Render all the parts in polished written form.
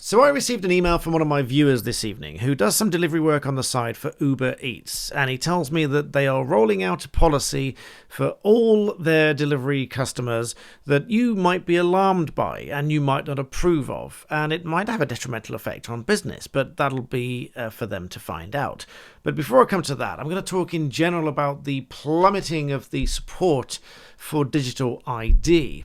So I received an email from one of my viewers this evening who does some delivery work on the side for Uber Eats, and he tells me that they are rolling out a policy for all their delivery customers that you might be alarmed by and you might not approve of, and it might have a detrimental effect on business, but that'll be for them to find out. But before I come to that, I'm going to talk in general about the plummeting of the support for digital ID.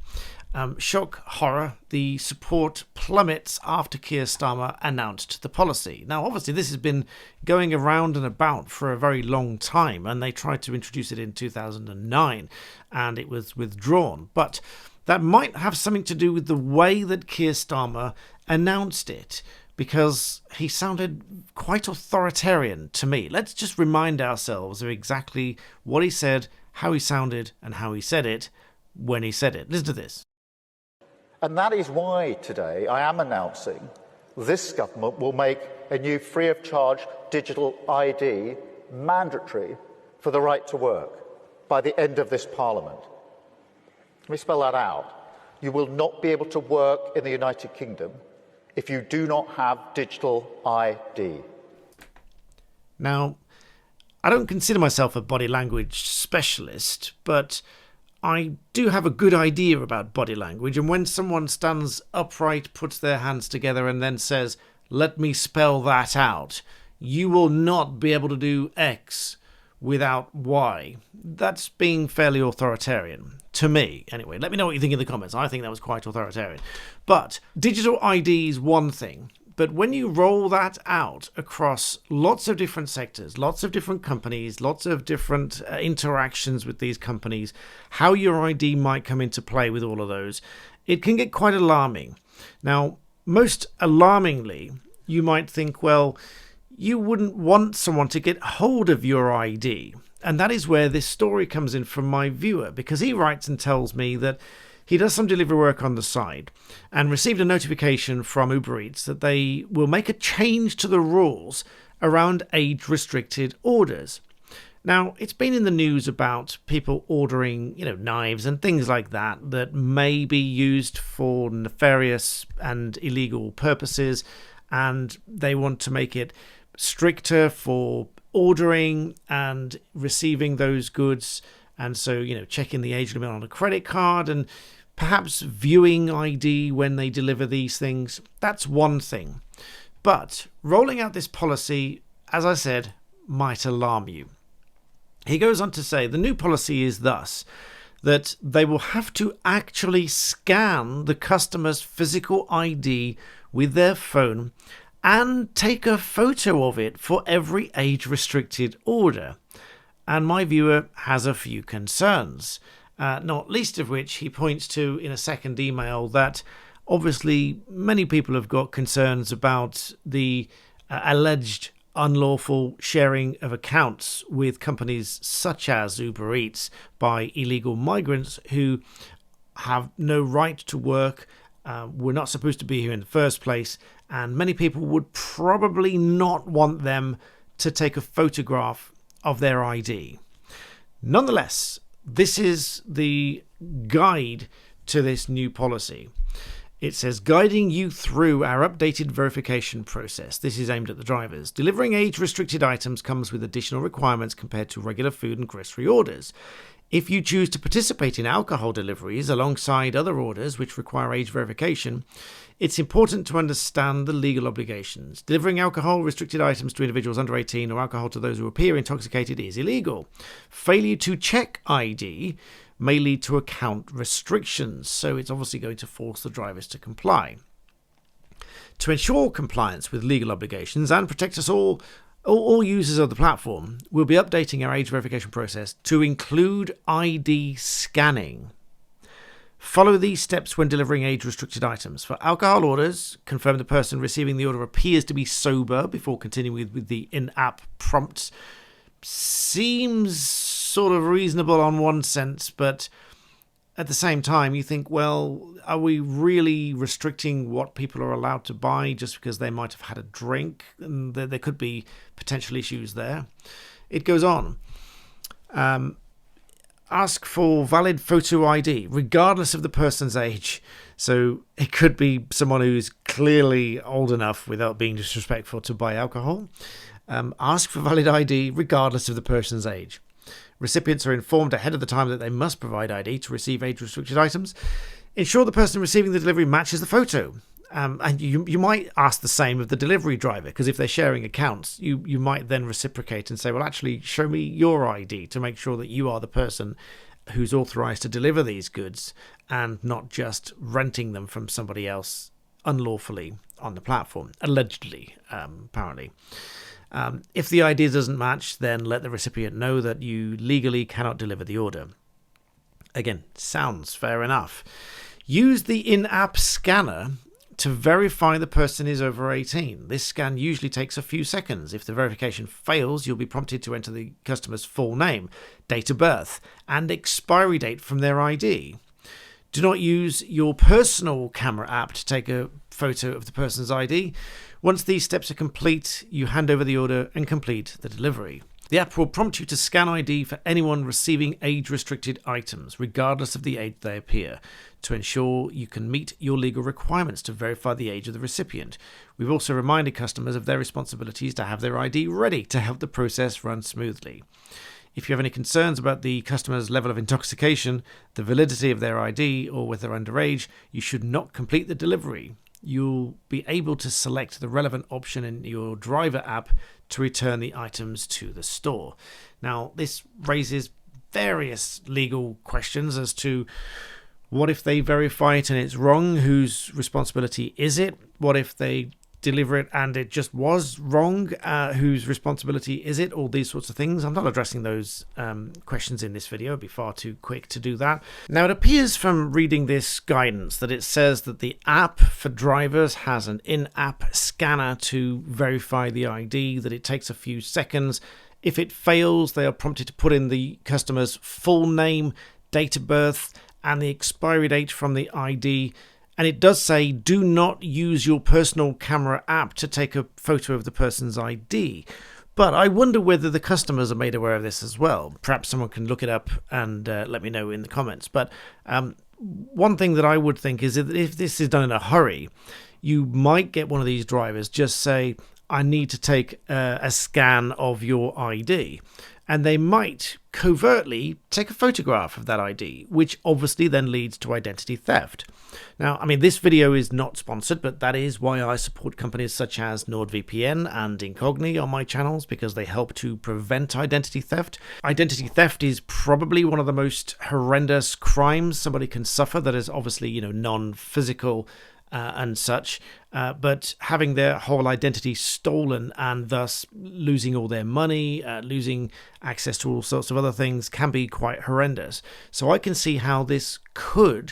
Shock, horror, the support plummets after Keir Starmer announced the policy. Now, obviously, this has been going around and about for a very long time, and they tried to introduce it in 2009, and it was withdrawn. But that might have something to do with the way that Keir Starmer announced it, because he sounded quite authoritarian to me. Let's just remind ourselves of exactly what he said, how he sounded, and how he said it when he said it. Listen to this. And that is why today I am announcing this government will make a new free-of-charge digital ID mandatory for the right to work by the end of this Parliament. Let me spell that out. You will not be able to work in the United Kingdom if you do not have digital ID. Now, I don't consider myself a body language specialist, but I do have a good idea about body language, and when someone stands upright, puts their hands together and then says, "Let me spell that out," you will not be able to do X without Y. That's being fairly authoritarian, to me. Anyway, let me know what you think in the comments. I think that was quite authoritarian. But digital ID is one thing. But when you roll that out across lots of different sectors, lots of different companies, lots of different interactions with these companies, how your ID might come into play with all of those, it can get quite alarming. Now, most alarmingly, you might think, well, you wouldn't want someone to get hold of your ID. And that is where this story comes in from my viewer, because he writes and tells me that he does some delivery work on the side and received a notification from Uber Eats that they will make a change to the rules around age-restricted orders. Now, it's been in the news about people ordering, knives and things like that may be used for nefarious and illegal purposes, and they want to make it stricter for ordering and receiving those goods. And so, checking the age limit on a credit card and perhaps viewing ID when they deliver these things, that's one thing. But rolling out this policy, as I said, might alarm you. He goes on to say the new policy is thus that they will have to actually scan the customer's physical ID with their phone and take a photo of it for every age-restricted order. And my viewer has a few concerns, not least of which he points to in a second email that obviously many people have got concerns about the alleged unlawful sharing of accounts with companies such as Uber Eats by illegal migrants who have no right to work, were not supposed to be here in the first place, and many people would probably not want them to take a photograph of their ID. Nonetheless, this is the guide to this new policy. It says, guiding you through our updated verification process. This is aimed at the drivers. Delivering age-restricted items comes with additional requirements compared to regular food and grocery orders. If you choose to participate in alcohol deliveries alongside other orders which require age verification, it's important to understand the legal obligations. Delivering alcohol-restricted items to individuals under 18 or alcohol to those who appear intoxicated is illegal. Failure to check ID may lead to account restrictions, so it's obviously going to force the drivers to comply. To ensure compliance with legal obligations and protect us all users of the platform, we'll be updating our age verification process to include ID scanning. Follow these steps when delivering age-restricted items. For alcohol orders, confirm the person receiving the order appears to be sober before continuing with the in-app prompts. Seems sort of reasonable on one sense, but at the same time you think, well, are we really restricting what people are allowed to buy just because they might have had a drink? And there could be potential issues there. It goes on. ask for valid photo ID, regardless of the person's age. So it could be someone who's clearly old enough, without being disrespectful, to buy alcohol. Ask for valid ID, regardless of the person's age. Recipients are informed ahead of the time that they must provide ID to receive age-restricted items. Ensure the person receiving the delivery matches the photo. And you might ask the same of the delivery driver, because if they're sharing accounts, you might then reciprocate and say, well, actually, show me your ID to make sure that you are the person who's authorized to deliver these goods and not just renting them from somebody else unlawfully on the platform, allegedly, apparently. If the ID doesn't match, then let the recipient know that you legally cannot deliver the order. Again, sounds fair enough. Use the in-app scanner to verify the person is over 18. This scan usually takes a few seconds. If the verification fails, you'll be prompted to enter the customer's full name, date of birth, and expiry date from their ID. Do not use your personal camera app to take a photo of the person's ID. Once these steps are complete, you hand over the order and complete the delivery. The app will prompt you to scan ID for anyone receiving age-restricted items, regardless of the age they appear, to ensure you can meet your legal requirements to verify the age of the recipient. We've also reminded customers of their responsibilities to have their ID ready to help the process run smoothly. If you have any concerns about the customer's level of intoxication, the validity of their ID, or whether they're underage, you should not complete the delivery. You'll be able to select the relevant option in your driver app to return the items to the store. Now, this raises various legal questions as to what if they verify it and it's wrong? Whose responsibility is it? What if they deliver it and it just was wrong? Whose responsibility is it? All these sorts of things. I'm not addressing those questions in this video. It'd be far too quick to do that. Now, it appears from reading this guidance that it says that the app for drivers has an in-app scanner to verify the ID, that it takes a few seconds. If it fails, they are prompted to put in the customer's full name, date of birth, and the expiry date from the ID. And it does say, do not use your personal camera app to take a photo of the person's ID. But I wonder whether the customers are made aware of this as well. Perhaps someone can look it up and let me know in the comments. But one thing that I would think is that if this is done in a hurry, you might get one of these drivers just say, I need to take a scan of your ID. And they might covertly take a photograph of that ID, which obviously then leads to identity theft. Now, I mean, this video is not sponsored, but that is why I support companies such as NordVPN and Incogni on my channels, because they help to prevent identity theft. Identity theft is probably one of the most horrendous crimes somebody can suffer that is obviously, non-physical and such, but having their whole identity stolen and thus losing all their money, losing access to all sorts of other things can be quite horrendous. So I can see how this could,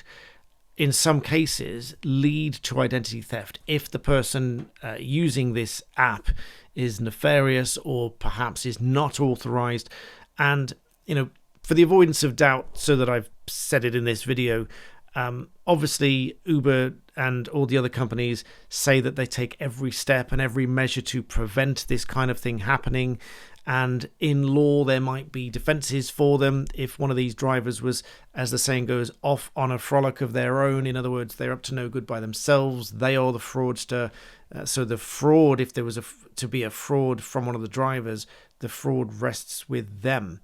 in some cases, lead to identity theft if the person using this app is nefarious or perhaps is not authorized. And, for the avoidance of doubt, so that I've said it in this video, obviously Uber and all the other companies say that they take every step and every measure to prevent this kind of thing happening. And in law, there might be defenses for them if one of these drivers was, as the saying goes, off on a frolic of their own. In other words, they're up to no good by themselves. They are the fraudster. So the fraud, if there was to be a fraud from one of the drivers, the fraud rests with them.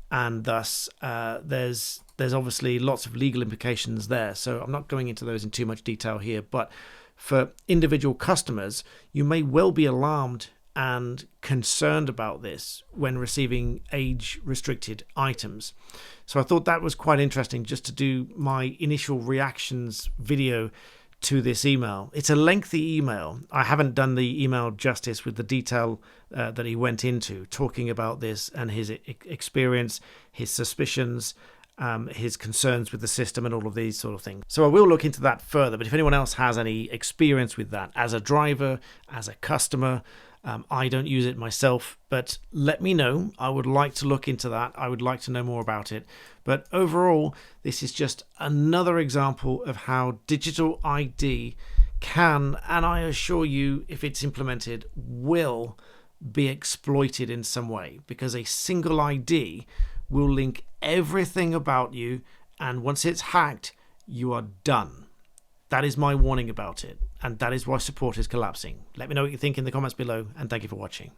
And thus, there's obviously lots of legal implications there. So I'm not going into those in too much detail here. But for individual customers, you may well be alarmed and concerned about this when receiving age-restricted items. So I thought that was quite interesting just to do my initial reactions video to this email. It's a lengthy email. I haven't done the email justice with the detail that he went into, talking about this and his experience, his suspicions, his concerns with the system and all of these sort of things. So I will look into that further, but if anyone else has any experience with that as a driver, as a customer, I don't use it myself, but let me know. I would like to look into that. I would like to know more about it. But overall, this is just another example of how digital ID can, and I assure you, if it's implemented, will be exploited in some way, because a single ID will link everything about you, and once it's hacked, you are done. That is my warning about it, and that is why support is collapsing. Let me know what you think in the comments below, and thank you for watching.